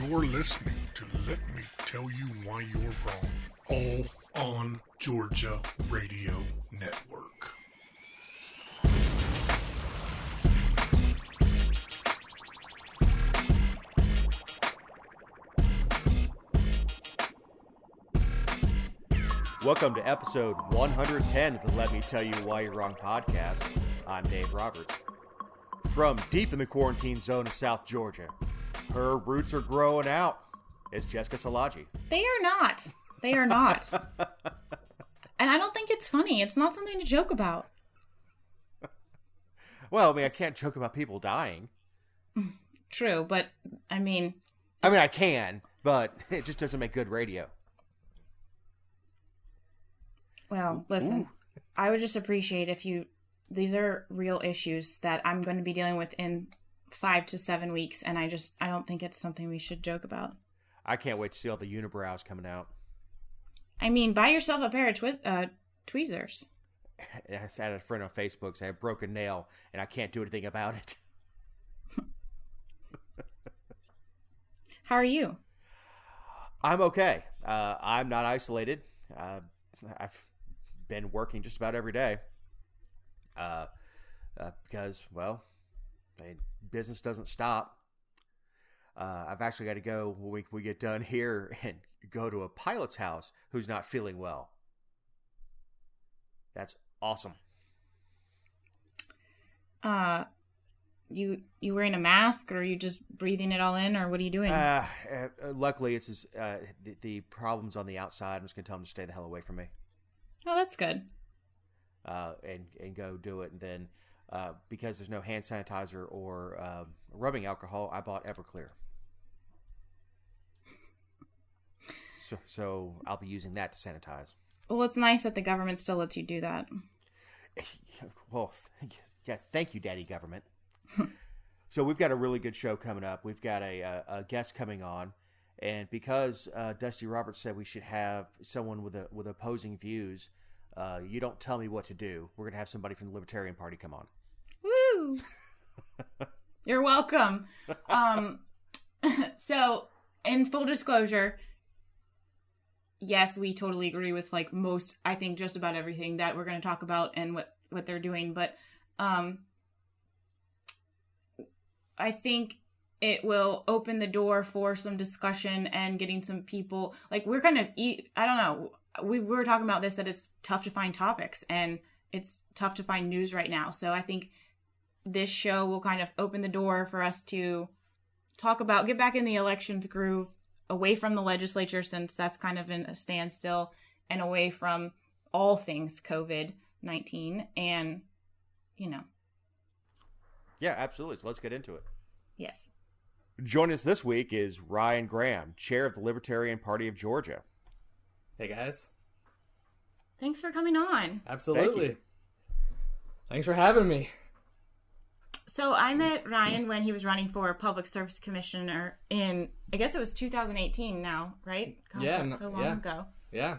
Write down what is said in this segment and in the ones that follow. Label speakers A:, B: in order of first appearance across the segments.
A: You're listening to Let Me Tell You Why You're Wrong, all on Georgia Radio Network.
B: Welcome to episode 110 of the Let Me Tell You Why You're Wrong podcast. I'm Dave Roberts. From deep in the quarantine zone of South Georgia, her roots are growing out. It's Jessica Salaji.
C: They are not. They are not. And I don't think it's funny. It's not something to joke about.
B: Well, I mean, I can't joke about people dying.
C: True, but I mean...
B: I can, but it just doesn't make good radio.
C: Well, listen, I would just appreciate if you... These are real issues that I'm going to be dealing with in 5 to 7 weeks, and I don't think it's something we should joke about.
B: I can't wait to see all the unibrows coming out.
C: I mean, buy yourself a pair of tweezers.
B: I had a friend on Facebook say I broke a nail, and I can't do anything about it.
C: How are you?
B: I'm okay. I'm not isolated. I've been working just about every day because, well, business doesn't stop. I've actually got to go when we get done here and go to a pilot's house who's not feeling well. That's awesome.
C: You wearing a mask, or are you just breathing it all in, or what are you doing?
B: Luckily, it's the problem's on the outside. I'm just going to tell them to stay the hell away from me.
C: Oh, that's good.
B: And go do it. And then because there's no hand sanitizer or rubbing alcohol, I bought Everclear. So I'll be using that to sanitize.
C: Well, it's nice that the government still lets you do that.
B: Well, yeah, thank you, Daddy Government. So we've got a really good show coming up. We've got a guest coming on. And because Dusty Roberts said we should have someone with opposing views, you don't tell me what to do. We're going to have somebody from the Libertarian Party come on.
C: Woo! You're welcome. So, in full disclosure, yes, we totally agree with most, I think, just about everything that we're going to talk about and what they're doing. But I think it will open the door for some discussion and getting some people, we're kind of, I don't know, we were talking about this, that it's tough to find topics and it's tough to find news right now. So I think this show will kind of open the door for us to talk about, get back in the elections groove, away from the legislature, since that's kind of in a standstill, and away from all things COVID-19 and,
B: Yeah, absolutely. So let's get into it.
C: Yes.
B: Joining us this week is Ryan Graham, chair of the Libertarian Party of Georgia.
D: Hey, guys.
C: Thanks for coming on.
D: Absolutely. Thanks for having me.
C: So I met Ryan when he was running for Public Service Commissioner in, I guess it was 2018 now, right? Gosh,
D: Yeah,
C: that's so long ago.
D: Yeah.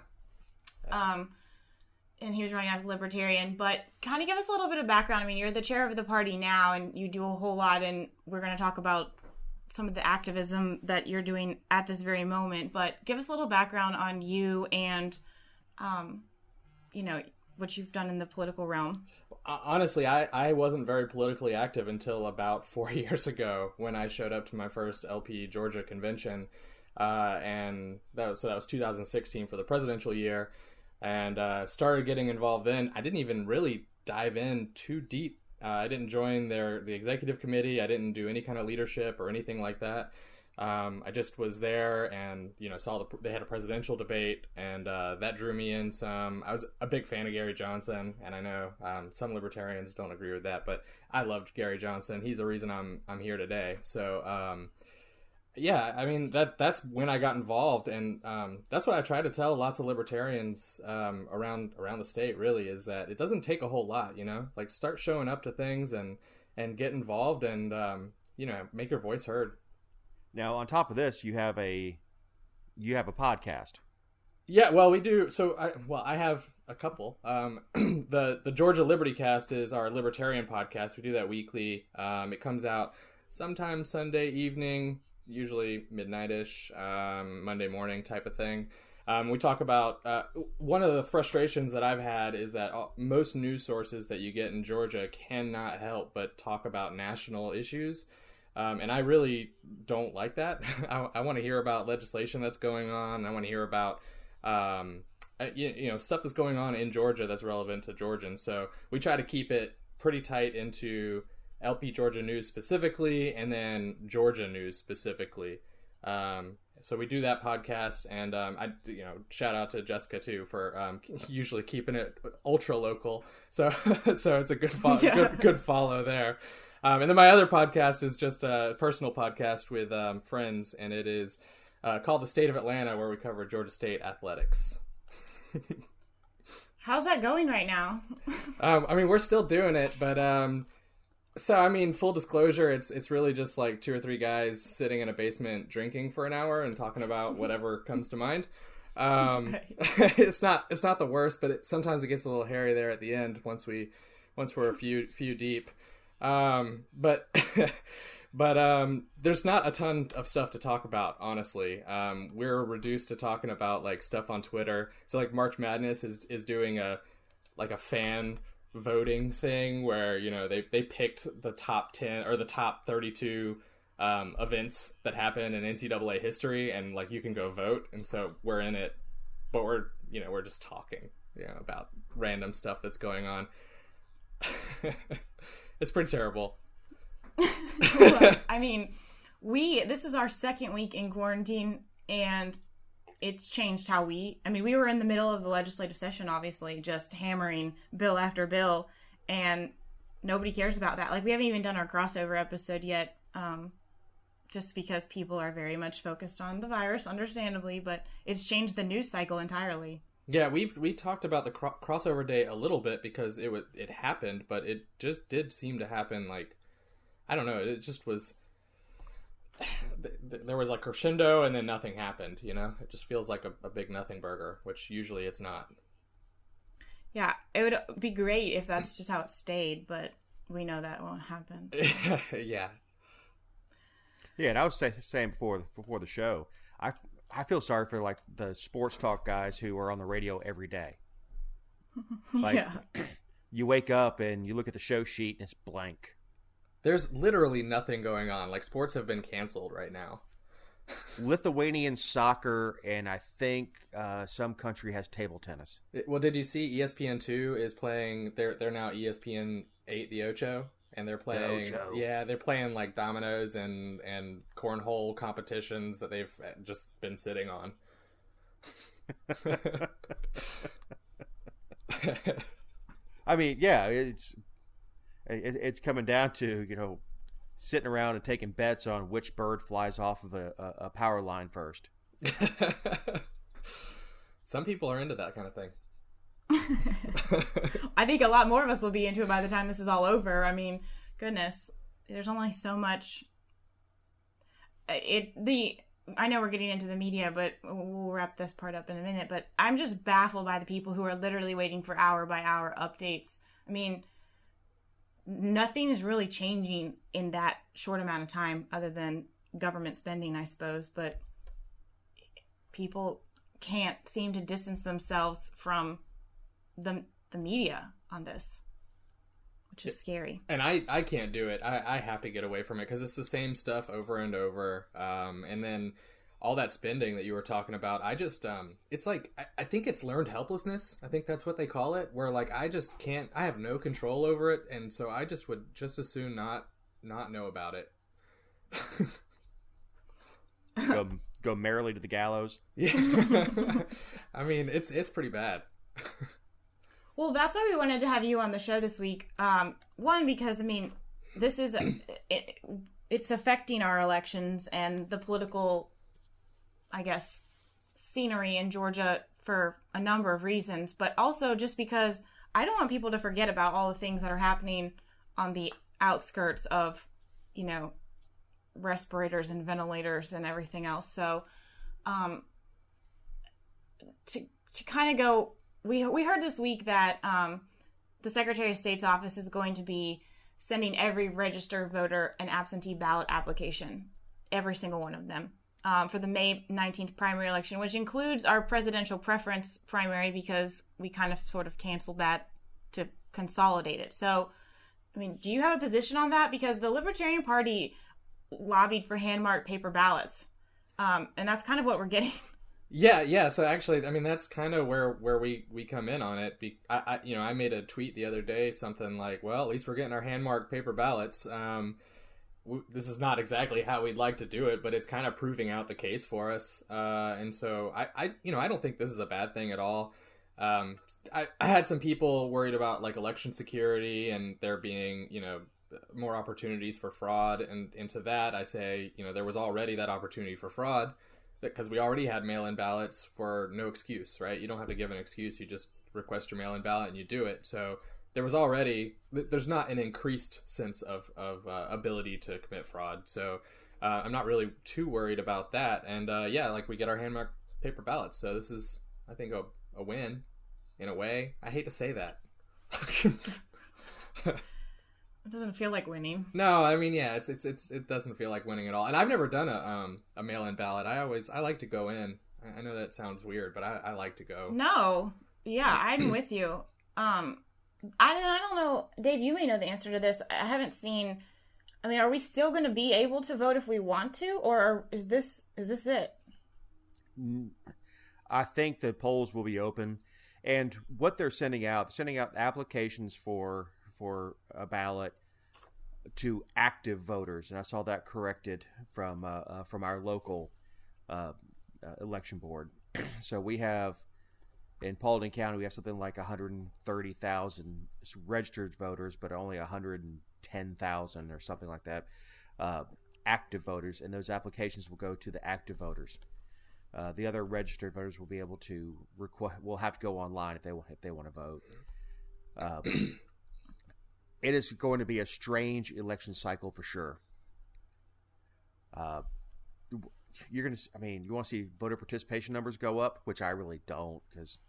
C: And he was running as a Libertarian, but kind of give us a little bit of background. I mean, you're the chair of the party now, and you do a whole lot, and we're going to talk about some of the activism that you're doing at this very moment, but give us a little background on you and, what you've done in the political realm.
D: Honestly, I wasn't very politically active until about 4 years ago when I showed up to my first LP Georgia convention, and that was 2016 for the presidential year. And started getting involved then. I didn't even really dive in too deep. I didn't join the executive committee. I didn't do any kind of leadership or anything like that. I just was there and, saw they had a presidential debate, and that drew me in some. I was a big fan of Gary Johnson, and I know some libertarians don't agree with that, but I loved Gary Johnson. He's the reason I'm here today. So, yeah, I mean, that's when I got involved, and that's what I try to tell lots of libertarians around the state, really, is that it doesn't take a whole lot, start showing up to things and get involved and, make your voice heard.
B: Now, on top of this, you have a podcast.
D: Yeah, well, we do. So, I have a couple. The Georgia Liberty Cast is our libertarian podcast. We do that weekly. It comes out sometime Sunday evening, usually midnight-ish, Monday morning type of thing. We talk about one of the frustrations that I've had is that most news sources that you get in Georgia cannot help but talk about national issues. And I really don't like that. I want to hear about legislation that's going on. I want to hear about stuff that's going on in Georgia that's relevant to Georgians. So we try to keep it pretty tight into LP Georgia news specifically, and then Georgia news specifically. So we do that podcast, and I shout out to Jessica too for usually keeping it ultra local. So so it's a good good follow there. And then my other podcast is just a personal podcast with friends, and it is called The State of Atlanta, where we cover Georgia State athletics.
C: How's that going right now?
D: I mean, we're still doing it, but so I mean, full disclosure, it's really just like 2 or 3 guys sitting in a basement drinking for an hour and talking about whatever comes to mind. It's not the worst, but sometimes it gets a little hairy there at the end once we're a few deep. But there's not a ton of stuff to talk about, honestly. We're reduced to talking about like stuff on Twitter. So like March Madness is doing a fan voting thing where, they picked the top 10 or the top 32 events that happen in NCAA history, and like you can go vote. And so we're in it, but we're just talking, about random stuff that's going on. It's pretty terrible.
C: Look, I mean, this is our second week in quarantine, and it's changed how we were in the middle of the legislative session, obviously, just hammering bill after bill, and nobody cares about that. Like, we haven't even done our crossover episode yet, just because people are very much focused on the virus, understandably, but it's changed the news cycle entirely.
D: Yeah, we talked about the crossover day a little bit because it happened, but it just did seem to happen like, I don't know, it just was, there was like crescendo and then nothing happened, It just feels like a big nothing burger, which usually it's not. Yeah,
C: it would be great if that's just how it stayed, but we know that won't happen. So.
D: Yeah.
B: Yeah, and I was saying before the show, I feel sorry for like the sports talk guys who are on the radio every day. Like,
C: yeah.
B: You wake up and you look at the show sheet and it's blank.
D: There's literally nothing going on. Like, sports have been canceled right now.
B: Lithuanian soccer, and I think some country has table tennis.
D: Well, did you see ESPN2 is playing? They're now ESPN8 the Ocho, and they're playing. Yeah, they're playing like dominoes and cornhole competitions that they've just been sitting on.
B: I mean, yeah, it's coming down to, sitting around and taking bets on which bird flies off of a power line first.
D: Some people are into that kind of thing.
C: I think a lot more of us will be into it by the time this is all over. I mean, goodness, there's only so much. I know we're getting into the media, but we'll wrap this part up in a minute. But I'm just baffled by the people who are literally waiting for hour by hour updates. I mean, nothing is really changing in that short amount of time other than government spending, I suppose. But people can't seem to distance themselves from the media on this, which is scary.
D: And I can't do it. I have to get away from it because it's the same stuff over and over. And then all that spending that you were talking about, I just, it's like, I think it's learned helplessness. I think that's what they call it, where like, I just can't, I have no control over it. And so I just would just as soon not know about it.
B: Go merrily to the gallows.
D: Yeah. I mean, it's pretty bad.
C: Well, that's why we wanted to have you on the show this week. One, because, I mean, this is, it's affecting our elections and the political, I guess, scenery in Georgia for a number of reasons, but also just because I don't want people to forget about all the things that are happening on the outskirts of, respirators and ventilators and everything else. So, to kind of go, we heard this week that the Secretary of State's office is going to be sending every registered voter an absentee ballot application. every single one of them, for the May 19th primary election, which includes our presidential preference primary because we kind of sort of canceled that to consolidate it. So, I mean, do you have a position on that? Because the Libertarian Party lobbied for hand-marked paper ballots, and that's kind of what we're getting.
D: Yeah. So actually, I mean, that's kind of where we come in on it. I made a tweet the other day, something like, "Well, at least we're getting our hand-marked paper ballots." This is not exactly how we'd like to do it, but it's kind of proving out the case for us. And so I don't think this is a bad thing at all. I had some people worried about like election security and there being, more opportunities for fraud. And into that, I say, there was already that opportunity for fraud because we already had mail-in ballots for no excuse, right? You don't have to give an excuse. You just request your mail-in ballot and you do it. So there's not an increased sense of ability to commit fraud. So I'm not really too worried about that. And we get our hand-marked paper ballots. So this is, I think, a win in a way. I hate to say that.
C: It doesn't feel like winning.
D: No, I mean, yeah, it doesn't feel like winning at all. And I've never done a mail-in ballot. I like to go in. I know that sounds weird, but I like to go.
C: No, yeah, I'm with you. I don't know, Dave. You may know the answer to this. I haven't seen. I mean, are we still going to be able to vote if we want to, or is this it?
B: I think the polls will be open, and what they're sending out applications for a ballot to active voters, and I saw that corrected from our local election board. So we have in Paulding County, we have something like 130,000 registered voters, but only 110,000 or something like that active voters, and those applications will go to the active voters. The other registered voters will be able to will have to go online if they want to vote. It is going to be a strange election cycle for sure. You want to see voter participation numbers go up, which I really don't, because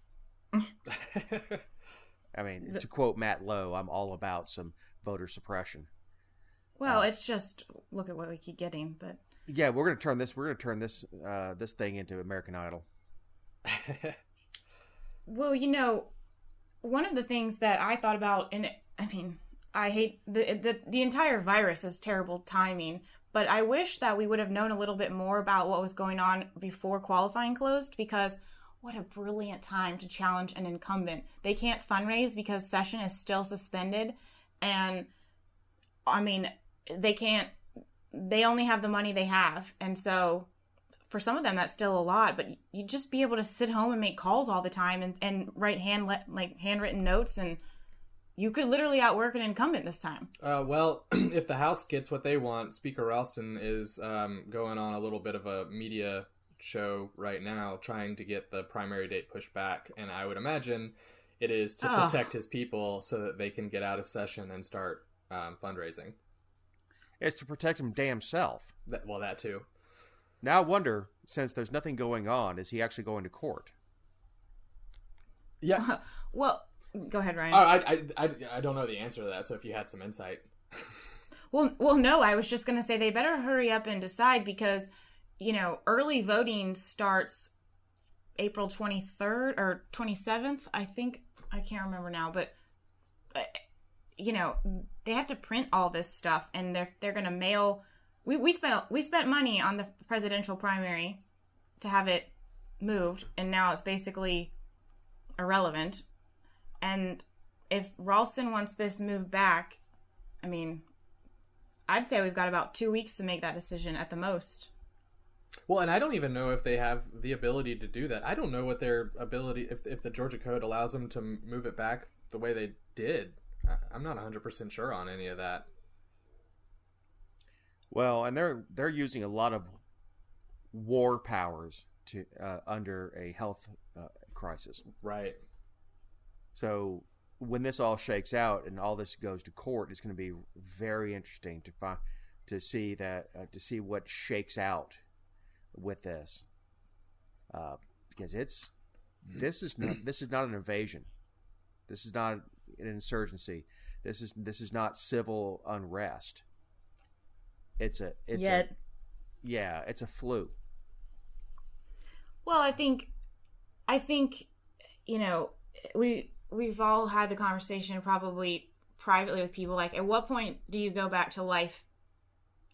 B: to quote Matt Lowe, I'm all about some voter suppression.
C: Well, it's just look at what we keep getting, but
B: yeah, we're going to turn this thing into American Idol.
C: Well, one of the things that I thought about, and I hate the entire virus is terrible timing, but I wish that we would have known a little bit more about what was going on before qualifying closed, because what a brilliant time to challenge an incumbent. They can't fundraise because session is still suspended, and they only have the money they have, and so for some of them that's still a lot, but you'd just be able to sit home and make calls all the time and write handwritten notes, and you could literally outwork an incumbent this time.
D: Well, if the House gets what they want, Speaker Ralston is going on a little bit of a media show right now, trying to get the primary date pushed back. And I would imagine it is to protect his people so that they can get out of session and start fundraising.
B: It's to protect him damn self.
D: That too.
B: Now I wonder, since there's nothing going on, is he actually going to court?
D: Yeah.
C: Well, go ahead, Ryan.
D: I don't know the answer to that, so if you had some insight.
C: Well, no, I was just going to say they better hurry up and decide, because, early voting starts April 23rd or 27th, I think. I can't remember now, but, they have to print all this stuff, and they're going to mail. We spent money on the presidential primary to have it moved, and now it's basically irrelevant. And if Ralston wants this moved back, I'd say we've got about 2 weeks to make that decision at the most.
D: Well, and I don't even know if they have the ability to do that. I don't know what their ability, if the Georgia Code allows them to move it back the way they did. I'm not 100% sure on any of that.
B: Well, and they're using a lot of war powers to under a health crisis.
D: Right.
B: So when this all shakes out and all this goes to court, it's going to be very interesting to see what shakes out with this, because this is not an invasion, this is not an insurgency, this is not civil unrest. It's yeah, it's a fluke.
C: Well, I think, you know, we've all had the conversation probably privately with people. Like, at what point do you go back to life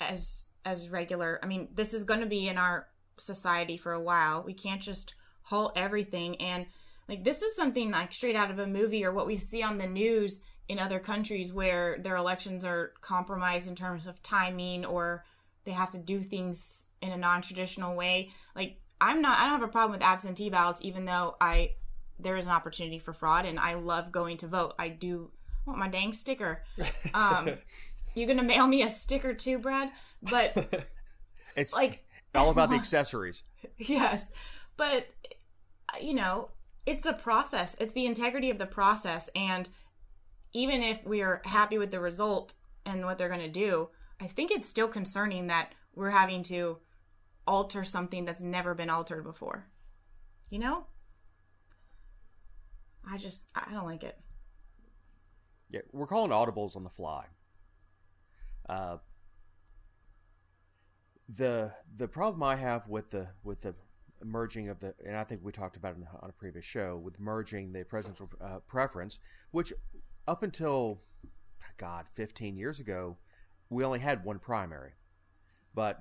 C: as regular? I mean, this is going to be in our society for a while. We can't just halt everything. And like, this is something like straight out of a movie, or what we see on the news in other countries where their elections are compromised in terms of timing, or they have to do things in a non-traditional way. Like, I don't have a problem with absentee ballots, even though there is an opportunity for fraud, and I love going to vote. I do want my dang sticker. You gonna mail me a sticker too, Brad? But
B: It's
C: like,
B: all about the accessories.
C: yes, but you know, it's a process. It's the integrity of the process, and even if we are happy with the result and what they're going to do, I think it's still concerning that we're having to alter something that's never been altered before. You know? I don't like it.
B: Yeah, we're calling audibles on the fly. The problem I have with the merging of the, and I think we talked about it on a previous show, with merging the presidential preference, which up until 15 years ago, we only had one primary, but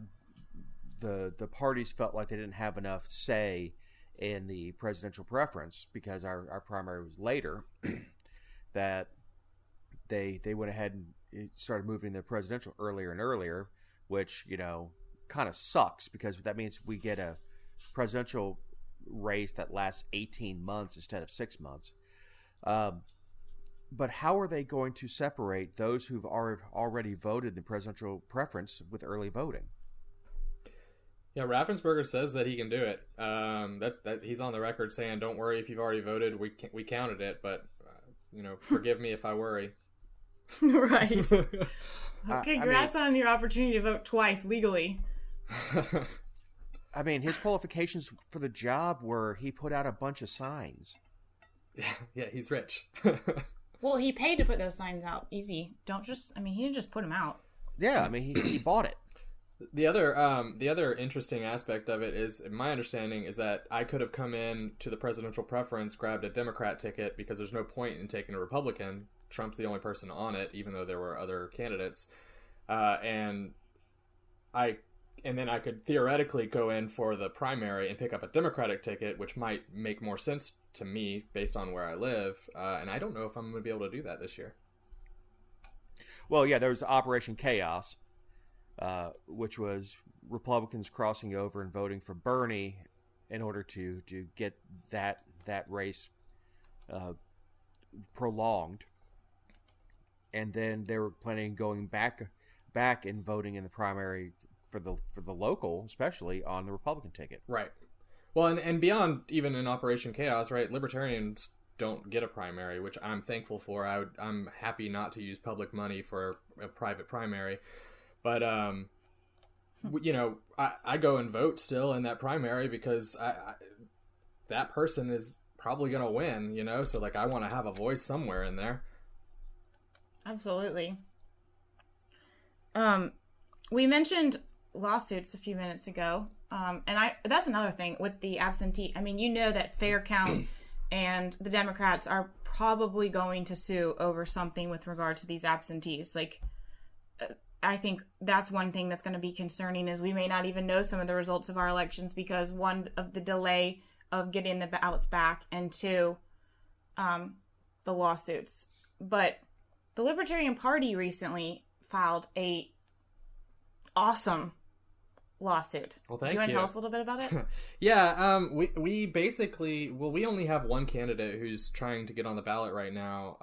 B: the parties felt like they didn't have enough say in the presidential preference because our primary was later. That they went ahead and started moving the presidential earlier and earlier, which, you know, kind of sucks because that means we get a presidential race that lasts 18 months instead of 6 months. But how are they going to separate those who've already voted in the presidential preference with early voting?
D: Yeah, Raffensperger says that he can do it. That he's on the record saying, "Don't worry if you've already voted. We counted it, but forgive me if I worry."
C: Right. Congrats on your opportunity to vote twice legally.
B: I mean, his qualifications for the job were he put out a bunch of signs.
D: Yeah, he's rich.
C: Well, he paid to put those signs out. Easy. He didn't just put them out.
B: Yeah, I mean, he bought it.
D: The other interesting aspect of it is, my understanding is that I could have come in to the presidential preference, grabbed a Democrat ticket because there's no point in taking a Republican. Trump's the only person on it, even though there were other candidates, and then I could theoretically go in for the primary and pick up a Democratic ticket, which might make more sense to me based on where I live. And I don't know if I'm going to be able to do that this year.
B: Well, yeah, there was Operation Chaos, which was Republicans crossing over and voting for Bernie in order to get that race prolonged. And then they were planning on going back and voting in the primary for the local, especially on the Republican ticket.
D: Right. Well, and beyond even in Operation Chaos, right? Libertarians don't get a primary, which I'm thankful for. I'm happy not to use public money for a private primary, but I go and vote still in that primary because that person is probably gonna win. So like I want to have a voice somewhere in there.
C: Absolutely. We mentioned lawsuits a few minutes ago. And that's another thing with the absentee. I mean, that Fair Count and the Democrats are probably going to sue over something with regard to these absentees. Like, I think that's one thing that's going to be concerning is we may not even know some of the results of our elections because one of the delay of getting the ballots back, and two, the lawsuits. But the Libertarian Party recently filed a awesome lawsuit.
D: Well, thank you.
C: Do you want to tell us a little bit about it?
D: Yeah, we basically, we only have one candidate who's trying to get on the ballot right now,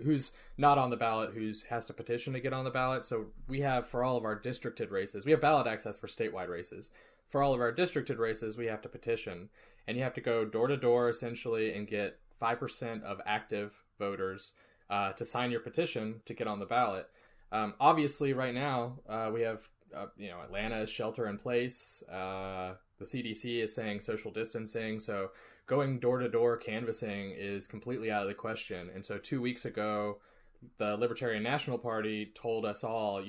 D: who's not on the ballot, has to petition to get on the ballot. So we have, for all of our districted races, we have ballot access for statewide races. For all of our districted races, we have to petition, and you have to go door to door essentially and get 5% of active voters to sign your petition to get on the ballot. Obviously, right now we have Atlanta is shelter in place. The CDC is saying social distancing. So going door to door canvassing is completely out of the question. And so 2 weeks ago, the Libertarian National Party told us all,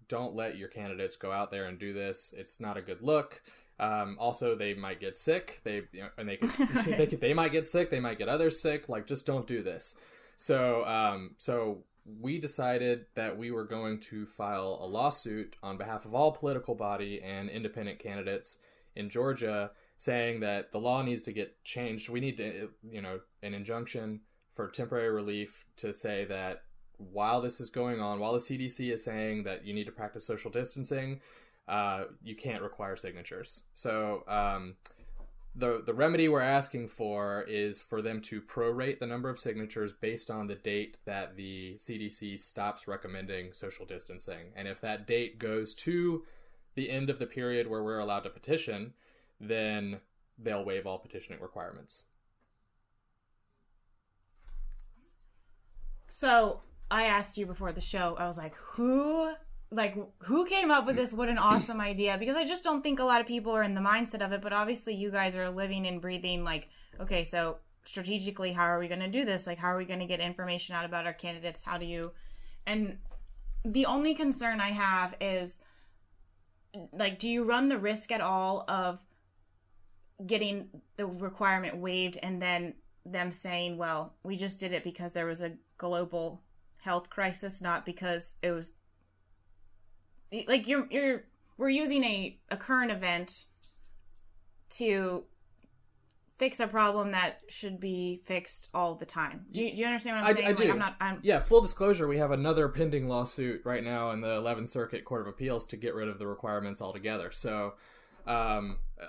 D: don't let your candidates go out there and do this. It's not a good look. Also, they might get sick. They might get sick. They might get others sick. Like, just don't do this. So we decided that we were going to file a lawsuit on behalf of all political body and independent candidates in Georgia, saying that the law needs to get changed. We need to, an injunction for temporary relief to say that while this is going on, while the CDC is saying that you need to practice social distancing, you can't require signatures. So the remedy we're asking for is for them to prorate the number of signatures based on the date that the CDC stops recommending social distancing. And if that date goes to the end of the period where we're allowed to petition, then they'll waive all petitioning requirements.
C: So I asked you before the show, I was like, who came up with this? What an awesome idea. Because I just don't think a lot of people are in the mindset of it. But obviously you guys are living and breathing like, okay, so strategically, how are we going to do this? Like, how are we going to get information out about our candidates? And the only concern I have is, like, do you run the risk at all of getting the requirement waived and then them saying, well, we just did it because there was a global health crisis, not because it was like we're using a current event to fix a problem that should be fixed all the time. Do you understand what I'm saying?
D: I do.
C: I'm
D: Yeah, full disclosure, we have another pending lawsuit right now in the 11th Circuit Court of Appeals to get rid of the requirements altogether. So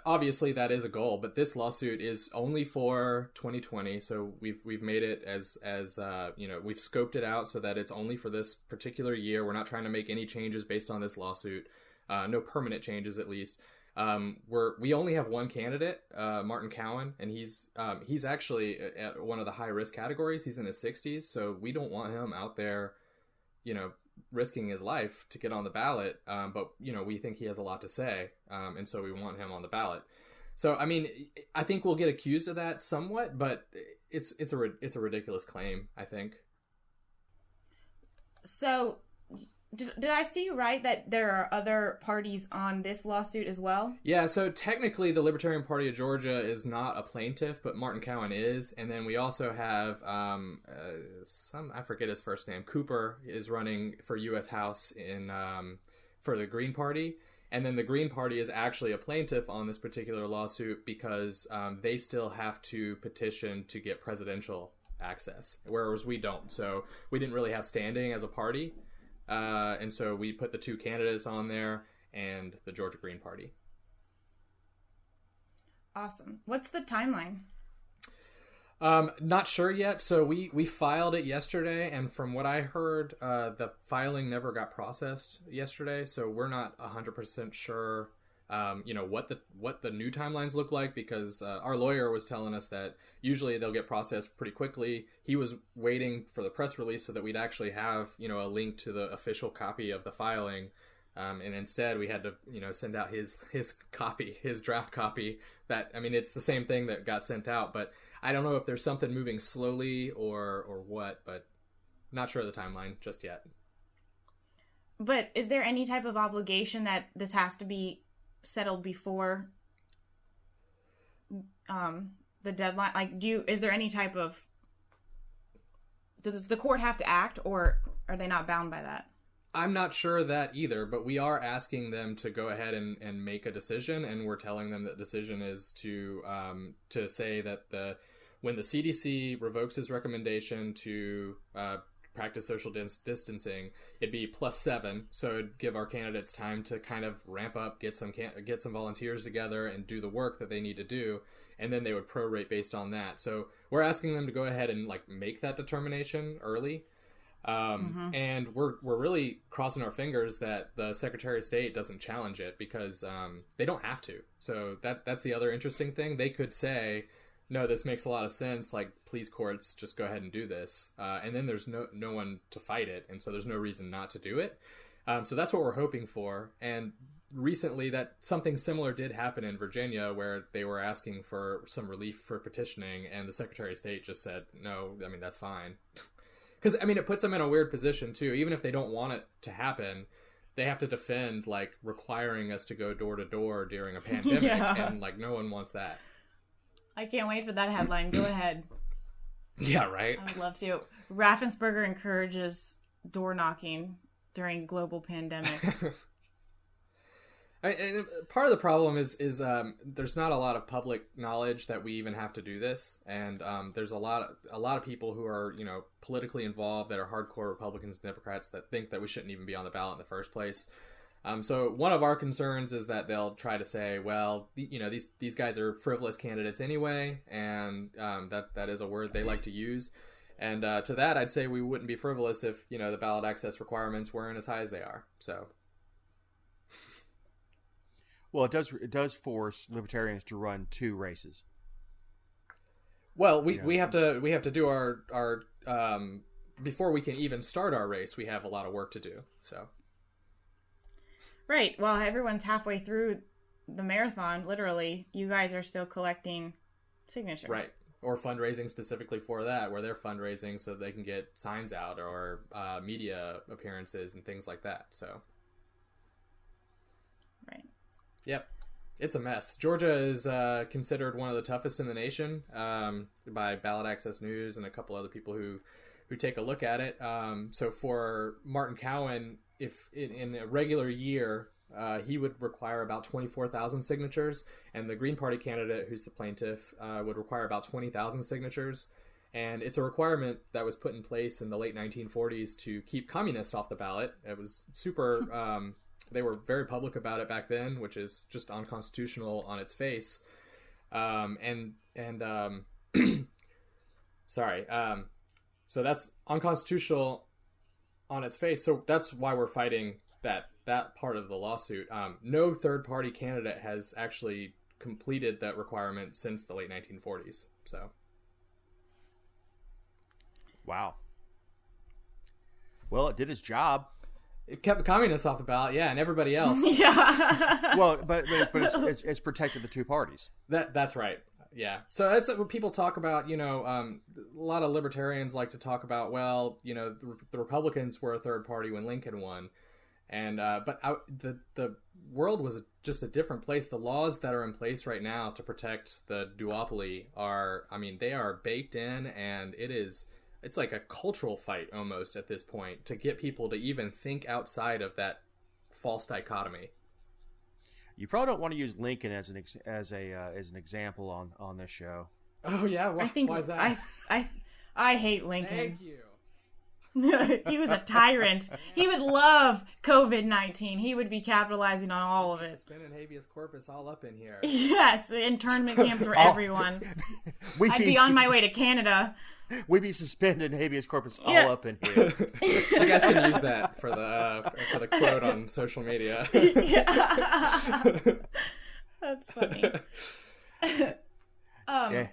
D: obviously that is a goal, but this lawsuit is only for 2020. So we've made it as we've scoped it out so that it's only for this particular year. We're not trying to make any changes based on this lawsuit. No permanent changes, at least. We only have one candidate, Martin Cowan, and he's actually at one of the high risk categories. He's in his 60s, so we don't want him out there, risking his life to get on the ballot. But we think he has a lot to say, and so we want him on the ballot. So I mean, I think we'll get accused of that somewhat, but it's a ridiculous claim, I think.
C: So. Did I see right that there are other parties on this lawsuit as well?
D: Yeah, so technically the Libertarian Party of Georgia is not a plaintiff, but Martin Cowan is. And then we also have I forget his first name. Cooper is running for U.S. House for the Green Party. And then the Green Party is actually a plaintiff on this particular lawsuit because they still have to petition to get presidential access, whereas we don't. So we didn't really have standing as a party. And so we put the two candidates on there and the Georgia Green Party.
C: Awesome. What's the timeline?
D: Not sure yet. So we filed it yesterday, and from what I heard, the filing never got processed yesterday. So we're not 100% sure, what the new timelines look like, because our lawyer was telling us that usually they'll get processed pretty quickly. He was waiting for the press release so that we'd actually have, a link to the official copy of the filing. And instead we had to, send out his copy, his draft copy. It's the same thing that got sent out, but I don't know if there's something moving slowly or what, but not sure of the timeline just yet.
C: But is there any type of obligation that this has to be settled before the deadline? Like, is there any type of, does the court have to act, or are they not bound by that?
D: I'm not sure of that either, but we are asking them to go ahead and make a decision, and we're telling them that the decision is to say that when the CDC revokes its recommendation to practice social distancing, it'd be +7, so it'd give our candidates time to kind of ramp up, get some volunteers together and do the work that they need to do, and then they would prorate based on that. So we're asking them to go ahead and make that determination early. And we're really crossing our fingers that the Secretary of State doesn't challenge it, because they don't have to. So that's the other interesting thing. They could say, no, this makes a lot of sense, please courts, just go ahead and do this, and then there's no one to fight it, and so there's no reason not to do it. So that's what we're hoping for. And recently that something similar did happen in Virginia, where they were asking for some relief for petitioning, and the Secretary of State just said, no, that's fine. Because, it puts them in a weird position, too. Even if they don't want it to happen, they have to defend like requiring us to go door to door during a pandemic, and like no one wants that.
C: I can't wait for that headline. Go ahead.
D: Yeah, right.
C: I would love to. Raffensperger encourages door knocking during global pandemic.
D: And part of the problem is there's not a lot of public knowledge that we even have to do this, and there's a lot of people who are, you know, politically involved that are hardcore Republicans and Democrats that think that we shouldn't even be on the ballot in the first place. So one of our concerns is that they'll try to say, well, you know, these guys are frivolous candidates anyway, and that is a word they like to use. And to that, I'd say we wouldn't be frivolous if, you know, the ballot access requirements weren't as high as they are. So.
B: Well, it does force libertarians to run 2 races.
D: Well, we have to do our before we can even start our race, we have a lot of work to do. So.
C: Right. Well, everyone's halfway through the marathon. Literally, you guys are still collecting signatures.
D: Right. Or fundraising specifically for that, where they're fundraising so they can get signs out or media appearances and things like that. So.
C: Right.
D: Yep. It's a mess. Georgia is considered one of the toughest in the nation by Ballot Access News and a couple other people who take a look at it. So for Martin Cowan, if in a regular year, he would require about 24,000 signatures, and the Green Party candidate, who's the plaintiff, would require about 20,000 signatures. And it's a requirement that was put in place in the late 1940s to keep communists off the ballot. It was super... they were very public about it back then, which is just unconstitutional on its face. Sorry. So that's unconstitutional on its face. So that's why we're fighting that part of the lawsuit. No third-party candidate has actually completed that requirement since the late 1940s. So.
B: Wow. Well, it did its job.
D: It kept the communists off the ballot, yeah, and everybody else.
C: Yeah.
B: Well, but it's protected the 2 parties.
D: That's right. Yeah. So that's what people talk about. You know, a lot of libertarians like to talk about. Well, you know, the Republicans were a third party when Lincoln won, and the world was just a different place. The laws that are in place right now to protect the duopoly are, I mean, they are baked in, and it's like a cultural fight almost at this point to get people to even think outside of that false dichotomy.
B: You probably don't want to use Lincoln as an example on this show.
D: Oh yeah, why is that?
C: I hate Lincoln.
D: Thank you.
C: He was a tyrant. He would love COVID-19. He would be capitalizing on all of it.
D: Suspending Habeas Corpus all up in here.
C: Yes, internment camps for everyone. I'd be on my way to Canada.
B: We'd be suspending Habeas Corpus all up in here.
D: You guys can use that for the quote on social media.
C: That's funny.
B: Yeah.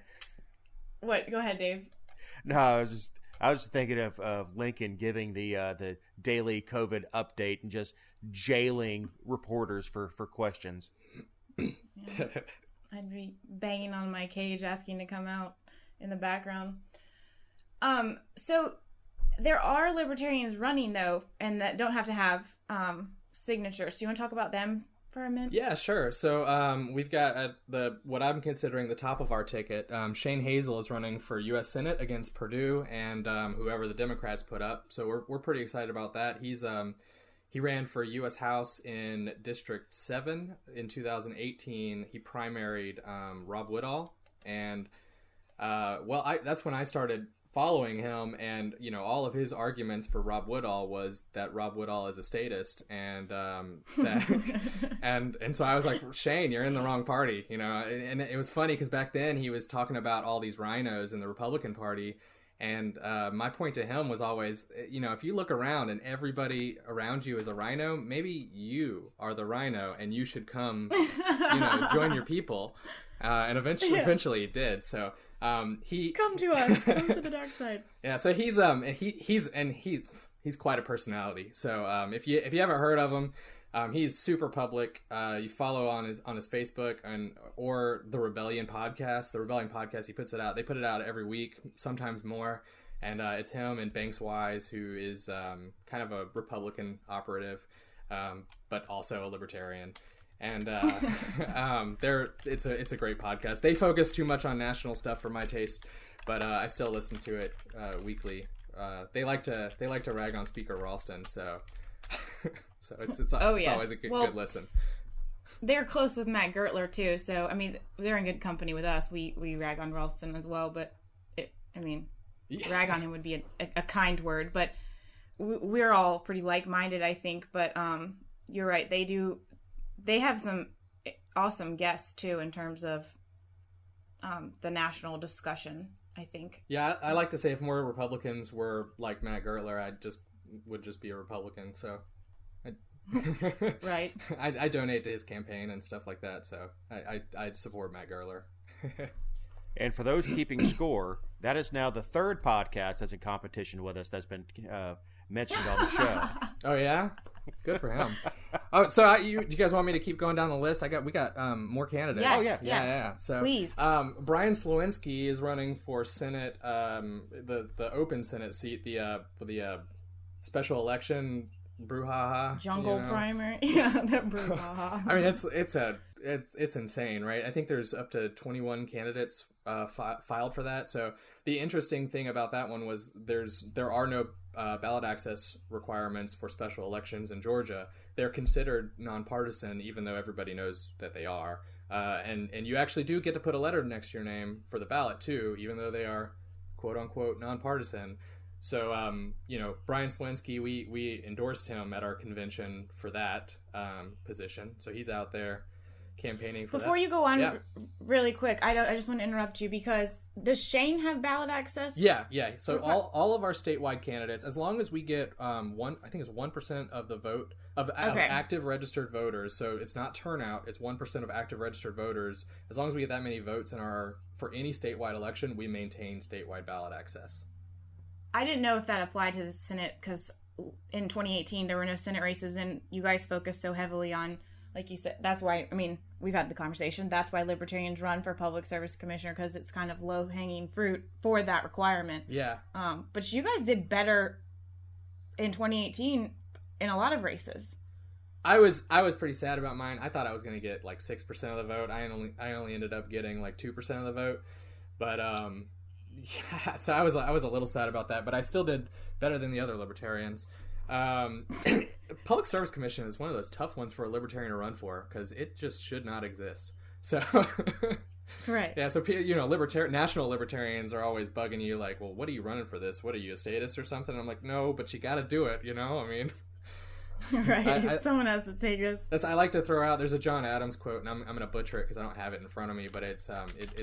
C: What? Go ahead, Dave.
B: No, I was thinking of Lincoln giving the daily COVID update and just jailing reporters for questions.
C: Yeah. I'd be banging on my cage asking to come out in the background. So there are libertarians running though, and that don't have to have signatures. Do you want to talk about them for a minute?
D: Yeah, sure. So we've got what I'm considering the top of our ticket. Shane Hazel is running for U.S. Senate against Perdue and whoever the Democrats put up. So we're pretty excited about that. He ran for U.S. House in District 7 in 2018. He primaried Rob Woodall, and that's when I started following him, and you know, all of his arguments for Rob Woodall was that Rob Woodall is a statist, and and so I was like, Shane, you're in the wrong party, you know. And it was funny because back then he was talking about all these rhinos in the Republican Party, and my point to him was always, you know, if you look around and everybody around you is a rhino, maybe you are the rhino and you should come, you know, join your people. And eventually he did. So he
C: come to us, come to the dark side.
D: Yeah. So he's quite a personality. So if you haven't heard of him, he's super public. You follow on his Facebook or the Rebellion podcast. The Rebellion podcast, he puts it out. They put it out every week, sometimes more. And it's him and Banks Wise, who is kind of a Republican operative. but also a libertarian. And it's a great podcast. They focus too much on national stuff for my taste, but I still listen to it weekly. They like to rag on Speaker Ralston, so it's always a good listen.
C: They're close with Matt Gertler too, so I mean they're in good company with us. We rag on Ralston as well, but rag on him would be a kind word, but we're all pretty like-minded, I think. But you're right, they have some awesome guests too in terms of the national discussion, I think.
D: Yeah, I like to say if more Republicans were like Matt Gertler, would just be a Republican. So,
C: right.
D: I donate to his campaign and stuff like that. So I'd support Matt Gertler.
B: And for those keeping score, that is now the third podcast that's in competition with us that's been mentioned on the show.
D: Oh yeah, good for him. Oh, so you guys want me to keep going down the list? We got more candidates.
C: Yes,
D: yeah. So
C: please.
D: Brian Slawinski is running for Senate, the open Senate seat, the special election brouhaha.
C: Jungle primary. Yeah, the brouhaha.
D: I mean, it's insane, right? I think there's up to 21 candidates filed for that. So the interesting thing about that one was there are no ballot access requirements for special elections in Georgia. They're considered nonpartisan, even though everybody knows that they are. And you actually do get to put a letter next to your name for the ballot too, even though they are quote unquote nonpartisan. So, Brian Slawinski, we endorsed him at our convention for that position. So he's out there campaigning for
C: Before
D: that.
C: you go on, really quick, I just want to interrupt you because does Shane have ballot access?
D: Yeah. So all of our statewide candidates, as long as we get I think it's 1% of the vote of active registered voters. So it's not turnout; it's 1% of active registered voters. As long as we get that many votes for any statewide election, we maintain statewide ballot access.
C: I didn't know if that applied to the Senate because in 2018 there were no Senate races, and you guys focused so heavily on, like you said, that's why, I mean, we've had the conversation, that's why Libertarians run for Public Service Commissioner, because it's kind of low-hanging fruit for that requirement.
D: Yeah.
C: But you guys did better in 2018 in a lot of races.
D: I was pretty sad about mine. I thought I was going to get like 6% of the vote. I only ended up getting like 2% of the vote. But yeah, so I was a little sad about that, but I still did better than the other Libertarians. Public Service Commission is one of those tough ones for a Libertarian to run for because it just should not exist. So,
C: right.
D: Yeah. So national Libertarians are always bugging you, like, well, what are you running for this? What are you, a statist or something? And I'm like, no, but you got to do it. I mean.
C: Right. Someone has to take this.
D: I like to throw out. There's a John Adams quote, and I'm going to butcher it because I don't have it in front of me. But it's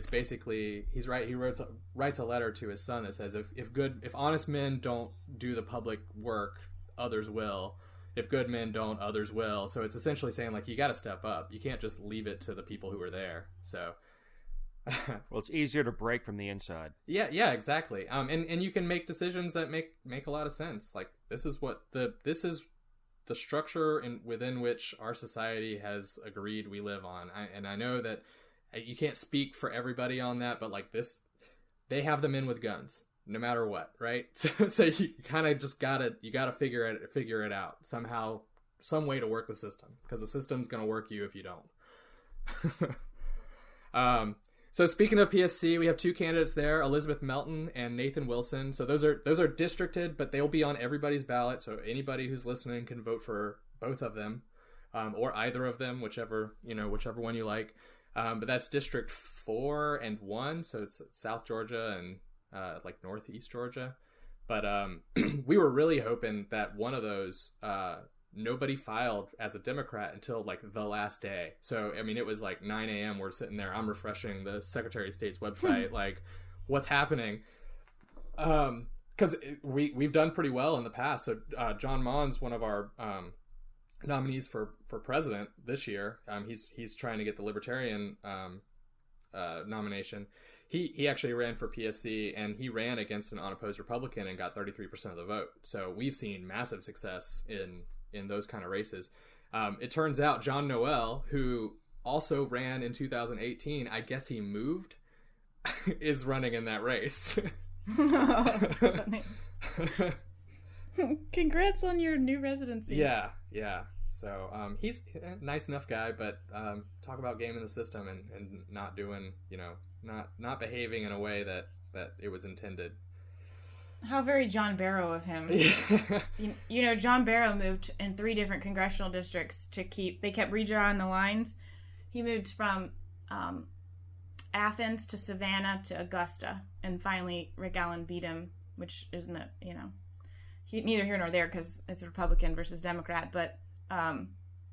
D: basically he's right. He writes a letter to his son that says, if honest men don't do the public work, others will. If good men don't, others will. So it's essentially saying, like, you got to step up. You can't just leave it to the people who are there. So.
B: Well, it's easier to break from the inside.
D: Yeah, exactly. And you can make decisions that make a lot of sense. Like this is the structure within which our society has agreed we live on. I know that you can't speak for everybody on that, but like this, they have the men with guns, no matter what, right? So you kind of just gotta figure it out somehow, some way to work the system, because the system's gonna work you if you don't. So speaking of PSC, we have two candidates there, Elizabeth Melton and Nathan Wilson. So those are districted, but they'll be on everybody's ballot. So anybody who's listening can vote for both of them, or either of them, whichever one you like. But that's District 4 and 1, so it's South Georgia and like Northeast Georgia. But we were really hoping that one of those nobody filed as a Democrat until like the last day. So, I mean, it was like 9 a.m. We're sitting there. I'm refreshing the Secretary of State's website, like, what's happening? Because we've done pretty well in the past. So John Mon's one of our nominees for president this year. He's trying to get the Libertarian nomination. He actually ran for PSC, and he ran against an unopposed Republican and got 33% of the vote. So we've seen massive success in those kind of races. It turns out John Noel, who also ran in 2018, I guess he moved, is running in that race.
C: Congrats on your new residency.
D: Yeah. So he's a nice enough guy, but talk about gaming the system and not doing, not behaving in a way that it was intended.
C: How very John Barrow of him. John Barrow moved in 3 different congressional districts they kept redrawing the lines. He moved from Athens to Savannah to Augusta, and finally Rick Allen beat him, which isn't neither here nor there because it's Republican versus Democrat, but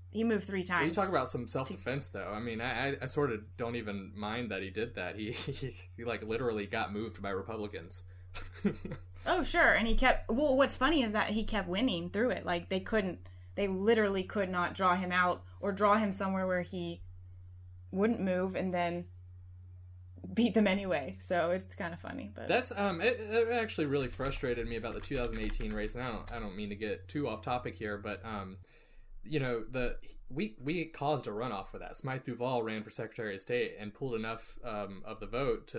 C: he moved 3 times.
D: Well, you talk about some self-defense, though. I mean, I sort of don't even mind that he did that. He like literally got moved by Republicans.
C: Oh, sure. And what's funny is that he kept winning through it. Like they literally could not draw him out or draw him somewhere where he wouldn't move and then beat them anyway. So it's kind of funny. But
D: that's it actually really frustrated me about the 2018 race. And I don't mean to get too off topic here, but we caused a runoff for that. Smythe Duval ran for Secretary of State and pulled enough of the vote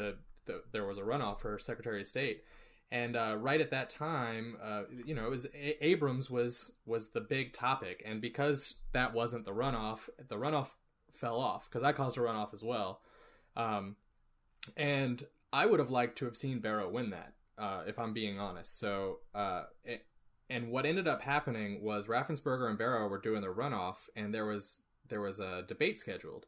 D: there was a runoff for Secretary of State. And right at that time, it was Abrams was the big topic, and because that wasn't the runoff fell off because I caused a runoff as well. And I would have liked to have seen Barrow win that, if I'm being honest. So, and what ended up happening was Raffensperger and Barrow were doing the runoff, and there was a debate scheduled.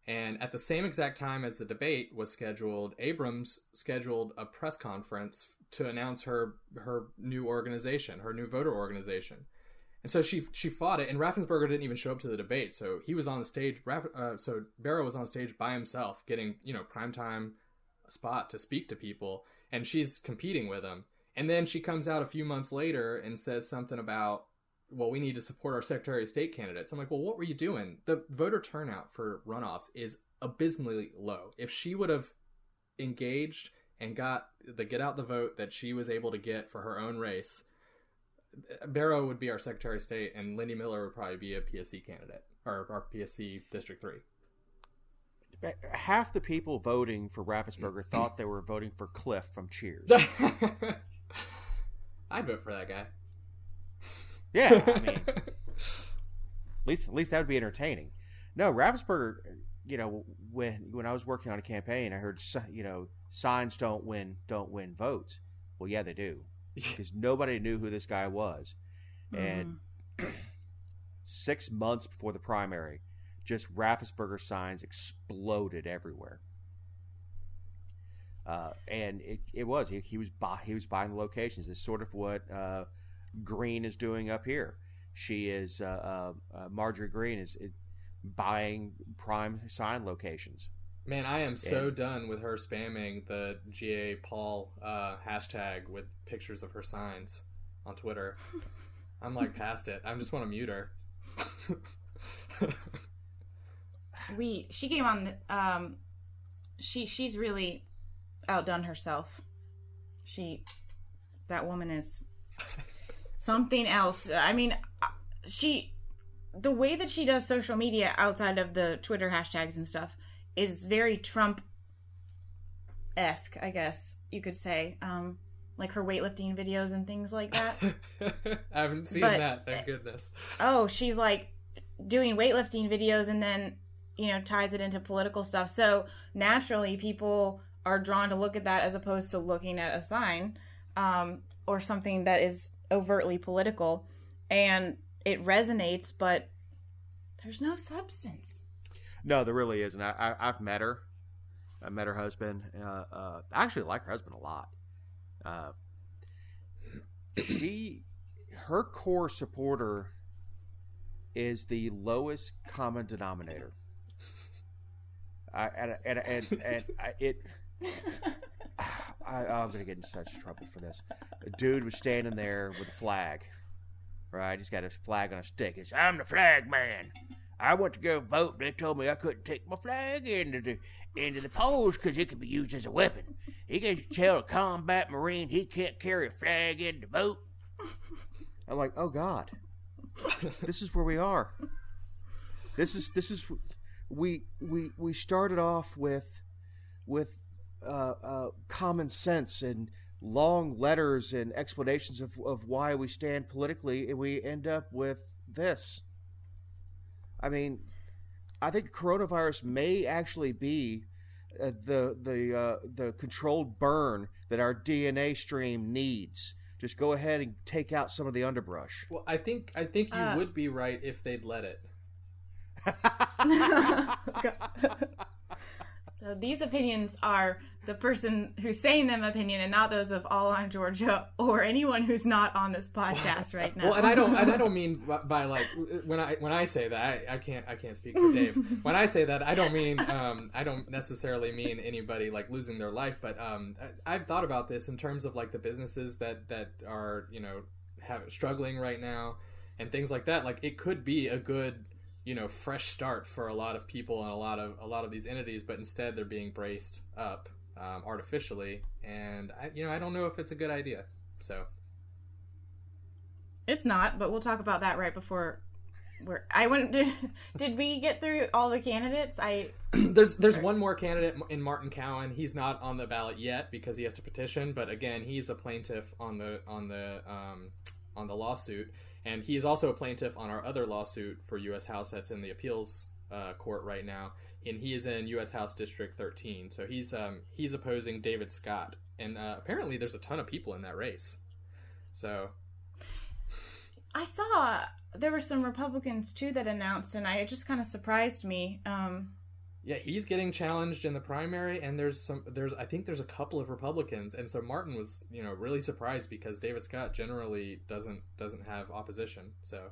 D: And at the same exact time as the debate was scheduled, Abrams scheduled a press conference to announce her new organization, her new voter organization. And so she fought it, and Raffensperger didn't even show up to the debate. So he was on the stage. So Barrow was on stage by himself, getting primetime spot to speak to people, and she's competing with him. And then she comes out a few months later and says something about, well, we need to support our Secretary of State candidates. I'm like, well, what were you doing? The voter turnout for runoffs is abysmally low. If she would have engaged and got the get out the vote that she was able to get for her own race, Barrow would be our Secretary of State, and Lindy Miller would probably be a PSC candidate, or our PSC District 3.
B: Half the people voting for Raffensperger thought they were voting for Cliff from Cheers.
D: I'd vote for that guy.
B: Yeah, I mean, at least that would be entertaining. No, Raffensperger, when I was working on a campaign, I heard, signs don't win votes. Well, yeah, they do, because nobody knew who this guy was, and 6 months before the primary, just Raffensperger signs exploded everywhere. And he was buying the locations. It's sort of what Green is doing up here. She is Marjorie Green is buying prime sign locations.
D: Man, I am so done with her spamming the GA Paul hashtag with pictures of her signs on Twitter. I'm like past it. I just want to mute her.
C: She came on. She's really outdone herself. That woman is something else. I mean, the way that she does social media outside of the Twitter hashtags and stuff is very Trump-esque, I guess you could say. Like her weightlifting videos and things like that.
D: I haven't seen that, thank goodness.
C: Oh, she's like doing weightlifting videos and then, ties it into political stuff. So naturally people are drawn to look at that as opposed to looking at a sign or something that is overtly political. And it resonates, but there's no substance. No, there really isn't.
B: I've met her. I met her husband. I actually like her husband a lot. Her core supporter is the lowest common denominator. I'm gonna get in such trouble for this. A dude was standing there with a flag. Right, he's got a flag on a stick. He says, "I'm the flag man. I went to go vote. They told me I couldn't take my flag into the polls because it could be used as a weapon. He can tell a combat Marine he can't carry a flag in to vote." I'm like, oh God, this is where we are. This is we started off with common sense and long letters and explanations of why we stand politically, and we end up with this. I mean, I think coronavirus may actually be the controlled burn that our DNA stream needs. Just go ahead and take out some of the underbrush.
D: Well, I think you would be right if they'd let it.
C: So these opinions are the person who's saying them opinion, and not those of All on Georgia or anyone who's not on this podcast right now.
D: Well, and I don't mean by like when I say that I can't speak for Dave. When I say that, I don't mean I don't necessarily mean anybody like losing their life, but I've thought about this in terms of like the businesses that are struggling right now and things like that. Like it could be a good fresh start for a lot of people and a lot of these entities, but instead they're being braced up artificially, and I don't know if it's a good idea. So
C: it's not, but we'll talk about that right before did we get through all the candidates?
D: There's one more candidate in Martin Cowan. He's not on the ballot yet because he has to petition, but again, he's a plaintiff on the lawsuit. And he is also a plaintiff on our other lawsuit for U.S. House that's in the appeals court right now, and he is in U.S. House District 13. So he's opposing David Scott, and apparently there's a ton of people in that race. So
C: I saw there were some Republicans too that announced, and it just kind of surprised me.
D: Yeah, he's getting challenged in the primary, and I think there's a couple of Republicans, and so Martin was, really surprised because David Scott generally doesn't have opposition. So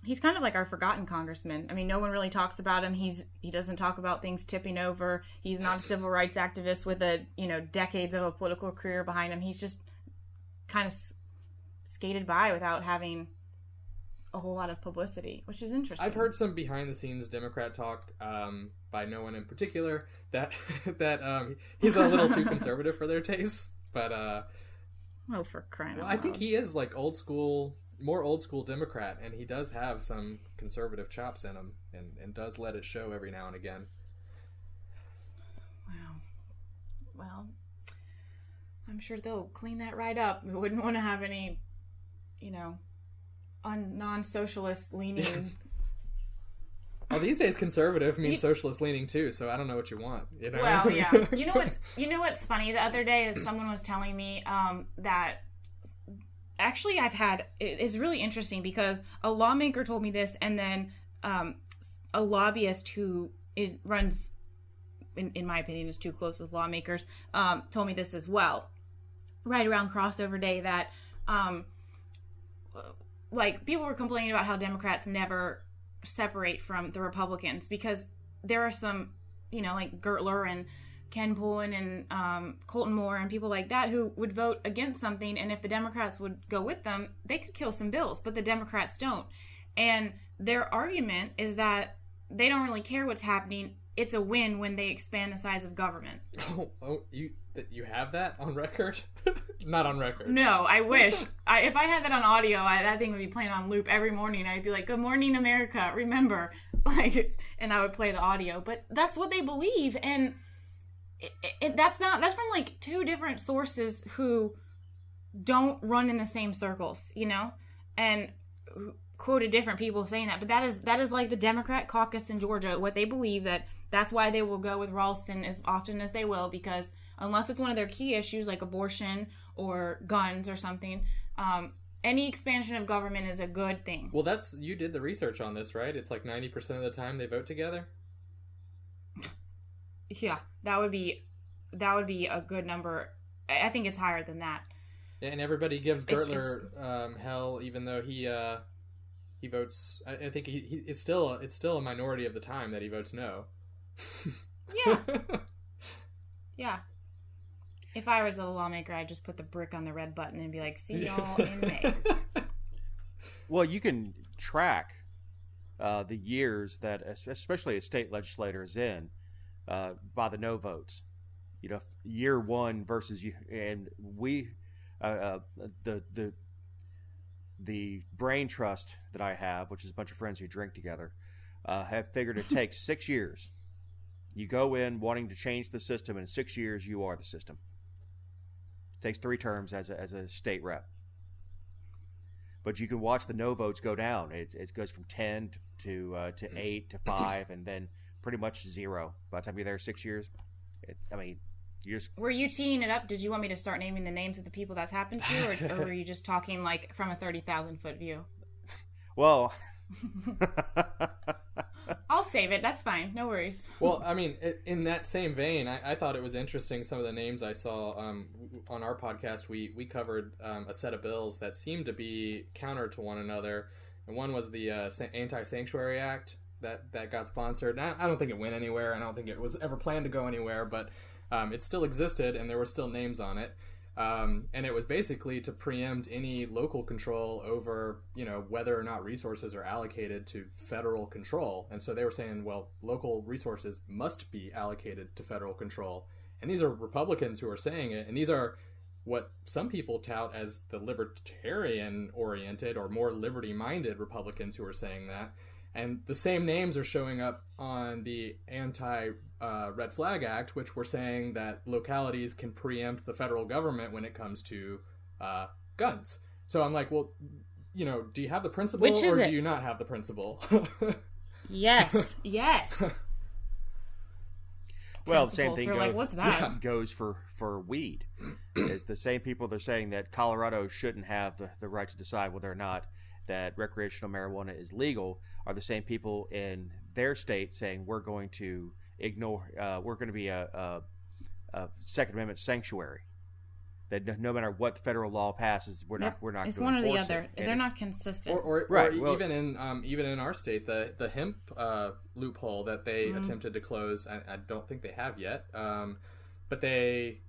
C: he's kind of like our forgotten congressman. I mean, no one really talks about him. He doesn't talk about things tipping over. He's not a civil rights activist with decades of a political career behind him. He's just kind of skated by without having a whole lot of publicity, which is interesting.
D: I've heard some behind-the-scenes Democrat talk by no one in particular that he's a little too conservative for their tastes. But
C: for crying out loud.
D: I think he is like more old school Democrat, and he does have some conservative chops in him, and does let it show every now and again.
C: Wow. Well, I'm sure they'll clean that right up. We wouldn't want to have any, non-socialist leaning.
D: Well, these days conservative means socialist leaning too, so I don't know what you want.
C: Well, yeah. You know what's funny? The other day, someone was telling me that actually it's really interesting because a lawmaker told me this, and then a lobbyist who runs, in my opinion, is too close with lawmakers, told me this as well. Right around crossover day, that like people were complaining about how Democrats never separate from the Republicans because there are some, like Gertler and Ken Pullen and Colton Moore and people like that who would vote against something, and if the Democrats would go with them, they could kill some bills, but the Democrats don't. And their argument is that they don't really care what's happening. It's a win when they expand the size of government.
D: Oh, you have that on record? Not on record.
C: No, I wish. If I had that on audio, that thing would be playing on loop every morning. I'd be like, "Good morning, America. Remember," and I would play the audio. But that's what they believe, and that's from like two different sources who don't run in the same circles, and quoted different people saying that. But that is like the Democrat caucus in Georgia. What they believe that's why they will go with Ralston as often as they will, because unless it's one of their key issues like abortion or guns or something, any expansion of government is a good thing.
D: Well, you did the research on this, right? It's like 90% of the time they vote together.
C: Yeah, that would be a good number. I think it's higher than that.
D: Yeah, and everybody gives Gertler hell, even though he votes. I think it's still a minority of the time that he votes no.
C: Yeah. Yeah. If I was a lawmaker, I'd just put the brick on the red button and be like, "See y'all in May."
B: Well, you can track the years that, especially a state legislator is in, by the no votes. Year one versus you, and we, the brain trust that I have, which is a bunch of friends who drink together, have figured it takes 6 years. You go in wanting to change the system, and in 6 years you are the system. It takes 3 terms as a state rep. but you can watch the no votes go down. It goes from 10 to 8 to 5, and then pretty much 0 by the time you're there 6 years.
C: Were you teeing it up? Did you want me to start naming the names of the people that's happened to, or were you just talking like from a 30,000-foot view?
B: Well,
C: I'll save it. That's fine. No worries.
D: Well, I mean, in that same vein, I thought it was interesting some of the names I saw on our podcast. We covered a set of bills that seemed to be counter to one another, and one was the Anti-Sanctuary Act that got sponsored. And I don't think it went anywhere. I don't think it was ever planned to go anywhere, but it still existed, and there were still names on it. And it was basically to preempt any local control over, whether or not resources are allocated to federal control. And so they were saying, well, local resources must be allocated to federal control. And these are Republicans who are saying it. And these are what some people tout as the libertarian-oriented or more liberty-minded Republicans who are saying that. And the same names are showing up on the Anti-Red Flag Act, which were saying that localities can preempt the federal government when it comes to guns. So I'm like, well, do you have the principle or do you not have the principle?
C: Yes.
B: Well, the same thing
C: what's that?
B: goes for weed. It's the same people they're saying that Colorado shouldn't have the right to decide whether or not that recreational marijuana is legal are the same people in their state saying we're going to ignore, we're going to be a Second Amendment sanctuary. That no matter what federal law passes, we're not.
C: It's
B: going
C: one
B: to
C: or the
B: enforce
C: other.
B: it.
C: They're not consistent.
D: Even in our state, the hemp loophole that they attempted to close, I don't think they have yet. But they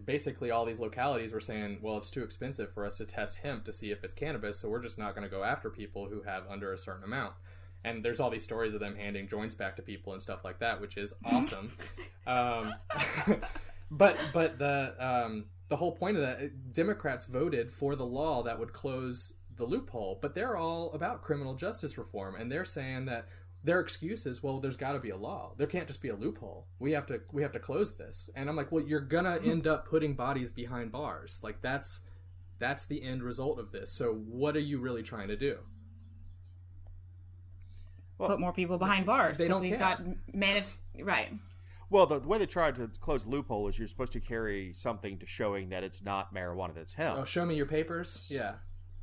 D: basically all these localities were saying, well, it's too expensive for us to test hemp to see if it's cannabis, so we're just not going to go after people who have under a certain amount. And there's all these stories of them handing joints back to people and stuff like that, which is awesome. But the whole point of that, Democrats voted for the law that would close the loophole, but they're all about criminal justice reform, and they're saying that their excuse is, well, there's got to be a law. There can't just be a loophole. We have to close this. And I'm like, well, you're gonna end up putting bodies behind bars. Like that's the end result of this. So what are you really trying to do?
C: Well, put more people behind bars.
D: They don't
C: we've
D: care.
C: got right.
B: Well, the way they tried to close the loophole is you're supposed to carry something to showing that it's not marijuana, that's hemp.
D: Oh, show me your papers? Yeah.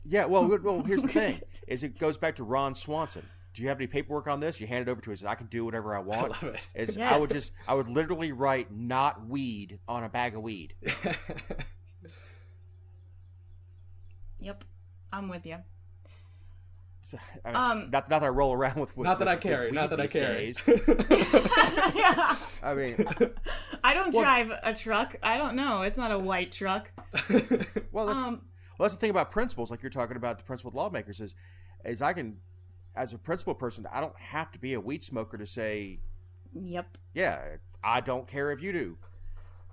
B: Yeah, well, here's the thing, is it goes back to Ron Swanson. Do you have any paperwork on this? You hand it over to him. He says, I can do whatever I want.
D: I love it.
C: Yes.
B: I would literally write "not weed" on a bag of weed.
C: Yep, I'm with you.
B: So, not that I roll around with
D: not that I carry.
B: weed
D: Not that I
B: these
D: carry.
B: days.
C: Yeah.
B: I mean,
C: I don't drive a truck. I don't know. It's not a white truck.
B: well, that's the thing about principles. Like you're talking about the principled lawmakers is I can, as a principled person, I don't have to be a weed smoker to say,
C: Yep.
B: yeah, I don't care if you do.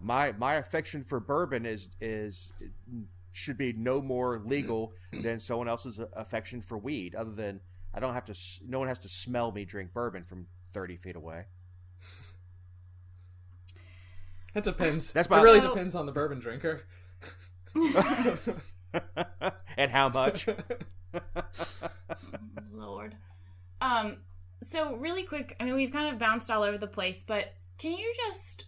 B: My affection for bourbon should be no more legal than someone else's affection for weed. Other than no one has to smell me drink bourbon from 30 feet away.
D: It depends. It
B: That's
D: really depends on the bourbon drinker.
B: And how much?
C: Lord. So really quick, I mean, we've kind of bounced all over the place, but can you just,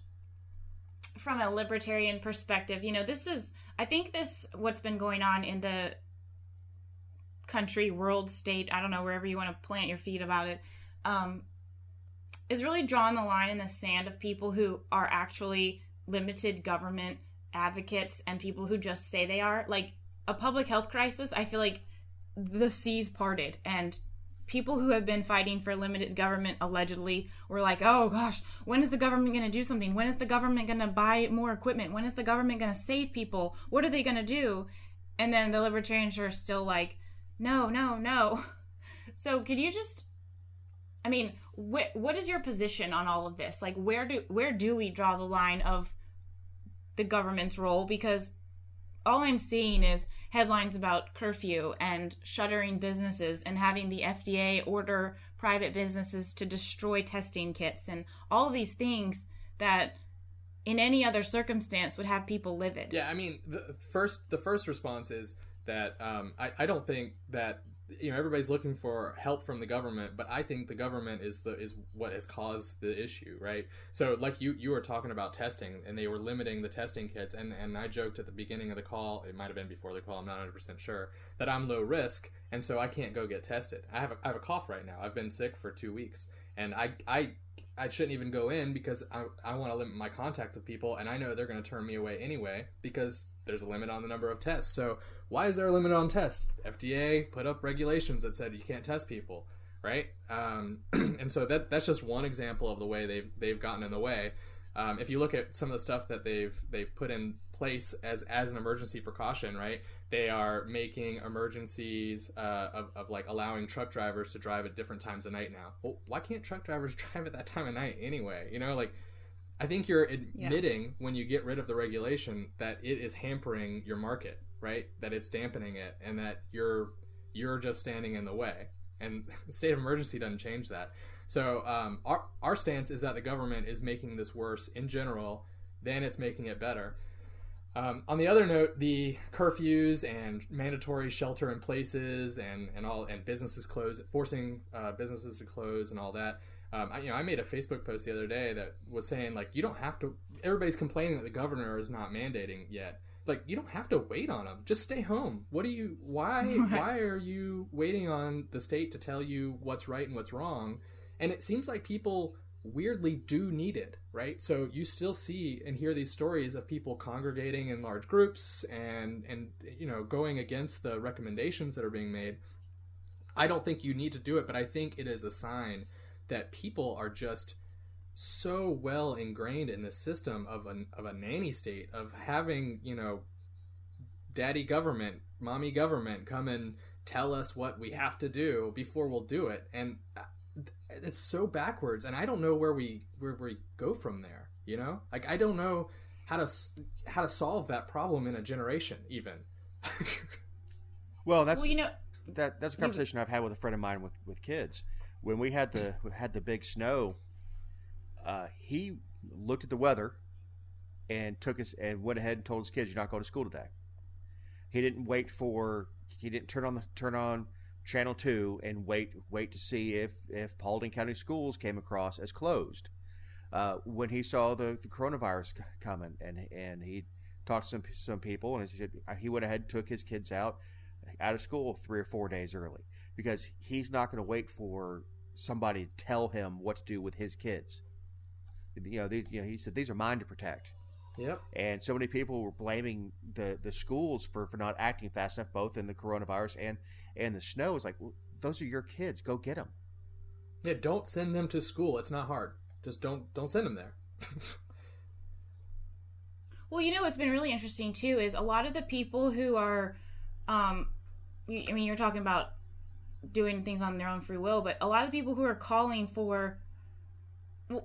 C: from a libertarian perspective, I think what's been going on in the country, world, state, I don't know, wherever you want to plant your feet about it, is really drawing the line in the sand of people who are actually limited government advocates and people who just say they are. Like a public health crisis, I feel like the seas parted and people who have been fighting for limited government allegedly were like, oh gosh, when is the government going to do something? When is the government going to buy more equipment? When is the government going to save people? What are they going to do? And then the libertarians are still like, no. So could you just, I mean, what is your position on all of this? Like, where do we draw the line of the government's role? Because all I'm seeing is headlines about curfew and shuttering businesses and having the FDA order private businesses to destroy testing kits and all of these things that in any other circumstance would have people livid.
D: Yeah, I mean, the first response is that I don't think that, you know, everybody's looking for help from the government, but I think the government is what has caused the issue, right? So like you were talking about testing, and they were limiting the testing kits, and I joked at the beginning of the call, it might have been before the call, I'm not 100% sure, that I'm low risk, and so I can't go get tested. I have a cough right now. I've been sick for 2 weeks, and I shouldn't even go in because I want to limit my contact with people, and I know they're going to turn me away anyway because there's a limit on the number of tests. So why is there a limit on tests? FDA put up regulations that said you can't test people, right? And so that's just one example of the way they've gotten in the way. If you look at some of the stuff that they've put in place as an emergency precaution, right? They are making emergencies of like allowing truck drivers to drive at different times of night now. Well, why can't truck drivers drive at that time of night anyway? You know, like, I think you're admitting when you get rid of the regulation that it is hampering your market, right? That it's dampening it, and that you're just standing in the way. And the state of emergency doesn't change that. So our stance is that the government is making this worse in general than it's making it better. On the other note, the curfews and mandatory shelter in places and businesses forcing businesses to close and all that. I made a Facebook post the other day that was saying, like, you don't have to. Everybody's complaining that the governor is not mandating yet. Like, you don't have to wait on them. Just stay home. Why are you waiting on the state to tell you what's right and what's wrong? And it seems like people weirdly do need it, right? So you still see and hear these stories of people congregating in large groups and you know, going against the recommendations that are being made. I don't think you need to do it, but I think it is a sign that people are just so well ingrained in the system of a nanny state, of having, you know, daddy government, mommy government come and tell us what we have to do before we'll do it. And it's so backwards, and I don't know where we go from there, you know? Like, I don't know how to solve that problem in a generation even.
B: Well, that's a conversation I've had with a friend of mine with kids. When we had the big snow, he looked at the weather and went ahead and told his kids, "You're not going to school today." He didn't turn on Channel 2 and wait to see if Paulding County schools came across as closed. When he saw the coronavirus coming, and he talked to some people, and he went ahead and took his kids out of school 3 or 4 days early, because he's not going to wait for somebody to tell him what to do with his kids. He said these are mine to protect.
D: Yep.
B: And so many people were blaming the schools for not acting fast enough, both in the coronavirus and the snow. It's like, well, those are your kids. Go get them.
D: Yeah, don't send them to school. It's not hard. Just don't send them there.
C: Well, you know what's been really interesting too is a lot of the people who are, you're talking about doing things on their own free will, but a lot of the people who are calling for.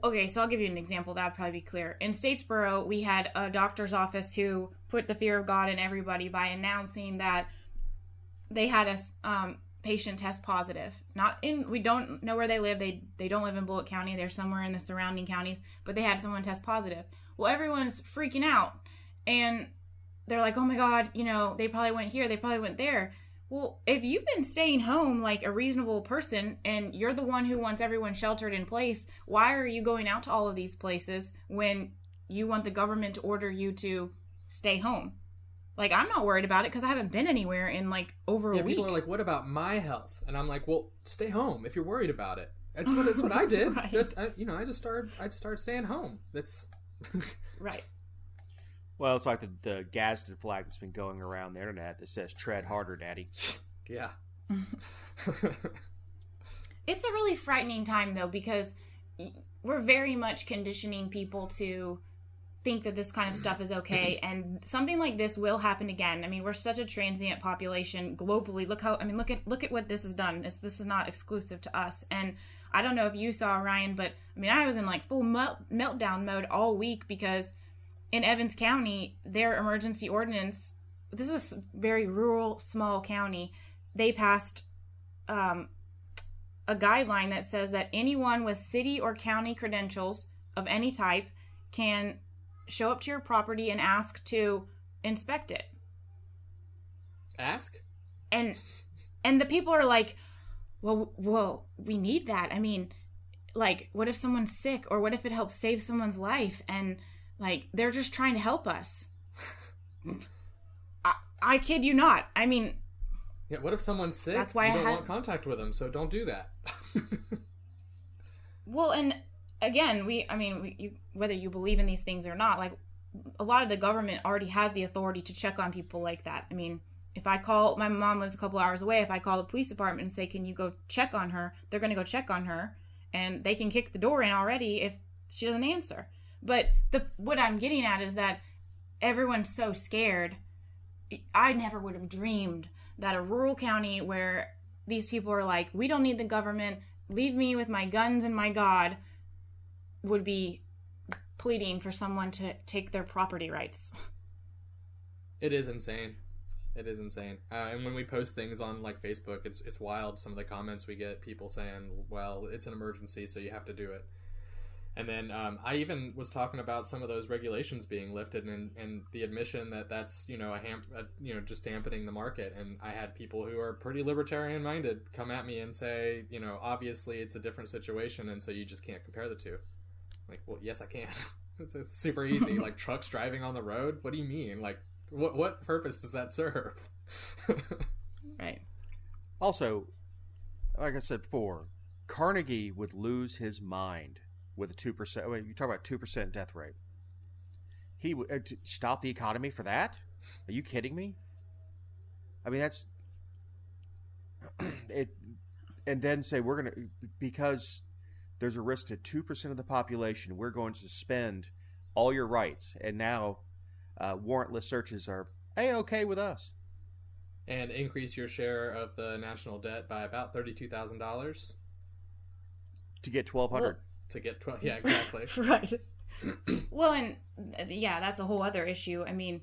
C: Okay, so I'll give you an example. That would probably be clear. In Statesboro, we had a doctor's office who put the fear of God in everybody by announcing that they had a patient test positive. We don't know where they live. They don't live in Bullitt County. They're somewhere in the surrounding counties, but they had someone test positive. Well, everyone's freaking out, and they're like, "Oh my God, they probably went here. They probably went there." Well, if you've been staying home like a reasonable person and you're the one who wants everyone sheltered in place, why are you going out to all of these places when you want the government to order you to stay home? Like, I'm not worried about it because I haven't been anywhere in like over a week.
D: People are like, "What about my health?" And I'm like, "Well, stay home if you're worried about it." That's what I did.
C: Right.
D: I just started staying home. That's
C: right.
B: Well, it's like the Gadsden flag that's been going around the internet that says "Tread harder, Daddy."
D: Yeah.
C: It's a really frightening time, though, because we're very much conditioning people to think that this kind of stuff is okay, and something like this will happen again. I mean, we're such a transient population globally. Look at what this has done. This is not exclusive to us. And I don't know if you saw, Ryan, but I was in like full meltdown mode all week because in Evans County, their emergency ordinance, this is a very rural, small county, they passed a guideline that says that anyone with city or county credentials of any type can show up to your property and ask to inspect it.
D: Ask.
C: And the people are like, well, we need that. I mean, like, what if someone's sick, or what if it helps save someone's life? And like, they're just trying to help us. I kid you not. I mean,
D: yeah. What if someone's sick?
C: That's why
D: you
C: I
D: don't
C: had...
D: want contact with them, so don't do that.
C: Well, and again, whether you believe in these things or not, like, a lot of the government already has the authority to check on people like that. I mean, if I call, my mom lives a couple hours away, if I call the police department and say, can you go check on her, they're going to go check on her, and they can kick the door in already if she doesn't answer. But what I'm getting at is that everyone's so scared. I never would have dreamed that a rural county where these people are like, we don't need the government, leave me with my guns and my God, would be pleading for someone to take their property rights.
D: It is insane. It is insane. And when we post things on like Facebook, it's wild. Some of the comments we get, people saying, well, it's an emergency, so you have to do it. And then I even was talking about some of those regulations being lifted, and the admission that that's, just dampening the market. And I had people who are pretty libertarian minded come at me and say, obviously it's a different situation, and so you just can't compare the two. Like, well, yes, I can. It's super easy. Like, trucks driving on the road. What do you mean? Like, what purpose does that serve?
C: Right.
B: Also, like I said before, Carnegie would lose his mind with a 2%. Well, you talk about 2% death rate. He would stop the economy for that? Are you kidding me? I mean, that's it. And then say we're gonna, because there's a risk to 2% of the population, we're going to suspend all your rights, and now warrantless searches are A-okay with us.
D: And increase your share of the national debt by about $32,000
B: to get 1,200.
D: To get 12, yeah, exactly.
C: Right. Well, and yeah, that's a whole other issue. I mean,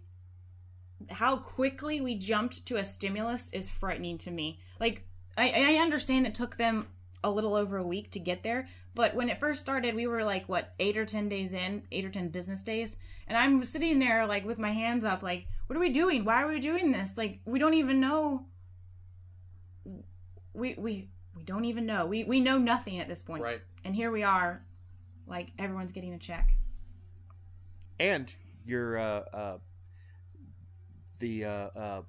C: how quickly we jumped to a stimulus is frightening to me. Like, I understand it took them a little over a week to get there, but when it first started, we were like, what, 8 or 10 days in, 8 or 10 business days, and I'm sitting there like with my hands up, like, what are we doing? Why are we doing this? Like, we don't even know. We don't even know. We know nothing at this point.
D: Right.
C: And here we are, like, everyone's getting a check.
B: And your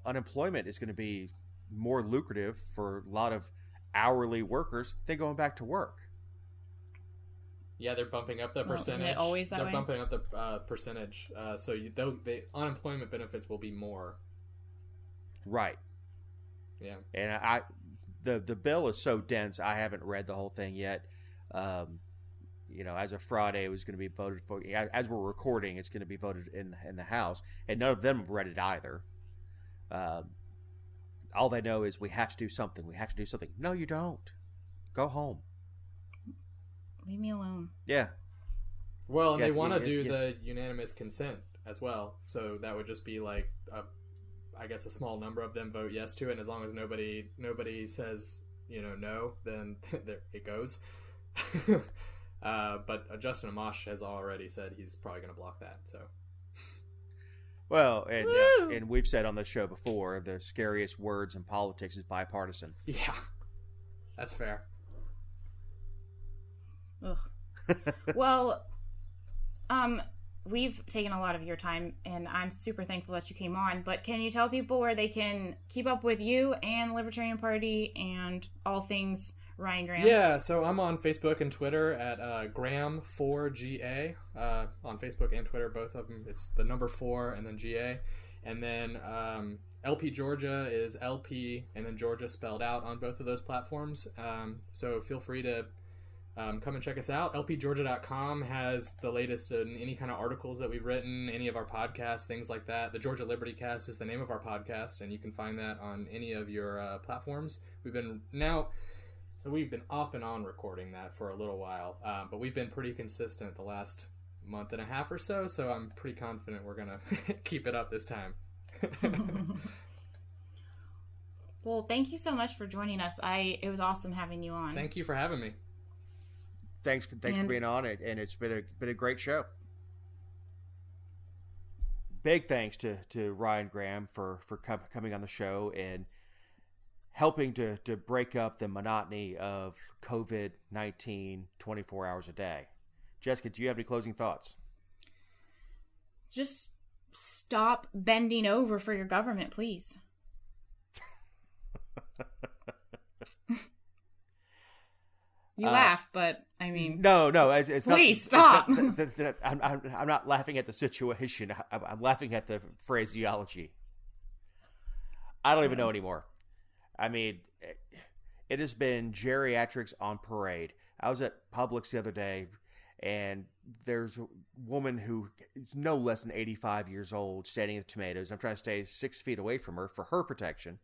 B: unemployment is going to be more lucrative for a lot of hourly workers than going back to work.
D: Yeah, they're bumping up the percentage.
C: Isn't it always that way?
D: They're bumping up the percentage. So the unemployment benefits will be more.
B: Right.
D: Yeah.
B: And the bill is so dense, I haven't read the whole thing yet. As of Friday, it was going to be voted for. As we're recording, it's going to be voted in the House, and none of them have read it either. All they know is we have to do something. We have to do something. No, you don't. Go home.
C: Leave me alone.
B: Yeah.
D: Well, and they want to do the unanimous consent as well, so that would just be like a small number of them vote yes to it, and as long as nobody says no, then it goes. But Justin Amash has already said he's probably going to block that. So,
B: well, and we've said on the show before, the scariest words in politics is bipartisan.
D: Yeah, that's fair.
C: Ugh. Well, we've taken a lot of your time, and I'm super thankful that you came on. But can you tell people where they can keep up with you and Libertarian Party and all things Ryan Graham? Yeah,
D: so I'm on Facebook and Twitter at Graham4GA. On Facebook and Twitter, both of them. It's the number 4 and then GA. And then LP Georgia is LP and then Georgia spelled out on both of those platforms. So feel free to come and check us out. LPGeorgia.com has the latest in any kind of articles that we've written, any of our podcasts, things like that. The Georgia Liberty Cast is the name of our podcast, and you can find that on any of your platforms. We've been off and on recording that for a little while, but we've been pretty consistent the last month and a half or so, so I'm pretty confident we're going to keep it up this time.
C: Well, thank you so much for joining us. It was awesome having you on.
D: Thank you for having me.
B: Thanks for being on it, and it's been a great show. big thanks to Ryan Graham for coming on the show and helping to break up the monotony of COVID-19 24 hours a day. Jessica, do you have any closing thoughts?
C: Just stop bending over for your government, please. You laugh, but I mean,
B: no, it's
C: please
B: not,
C: stop.
B: I'm not laughing at the situation. I'm laughing at the phraseology. I don't even know anymore. I mean, it has been geriatrics on parade. I was at Publix the other day, and there's a woman who is no less than 85 years old standing at tomatoes. I'm trying to stay 6 feet away from her for her protection.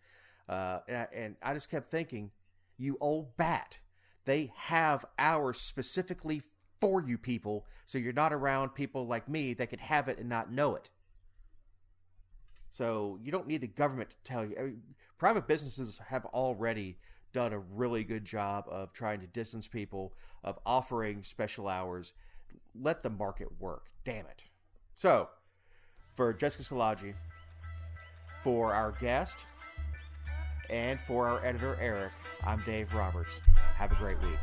B: And I just kept thinking, you old bat. They have hours specifically for you people, so you're not around people like me that could have it and not know it. So you don't need the government to tell you. I mean, private businesses have already done a really good job of trying to distance people, of offering special hours. Let the market work. Damn it. So, for Jessica Szilagyi, for our guest, and for our editor, Eric, I'm Dave Roberts. Have a great week.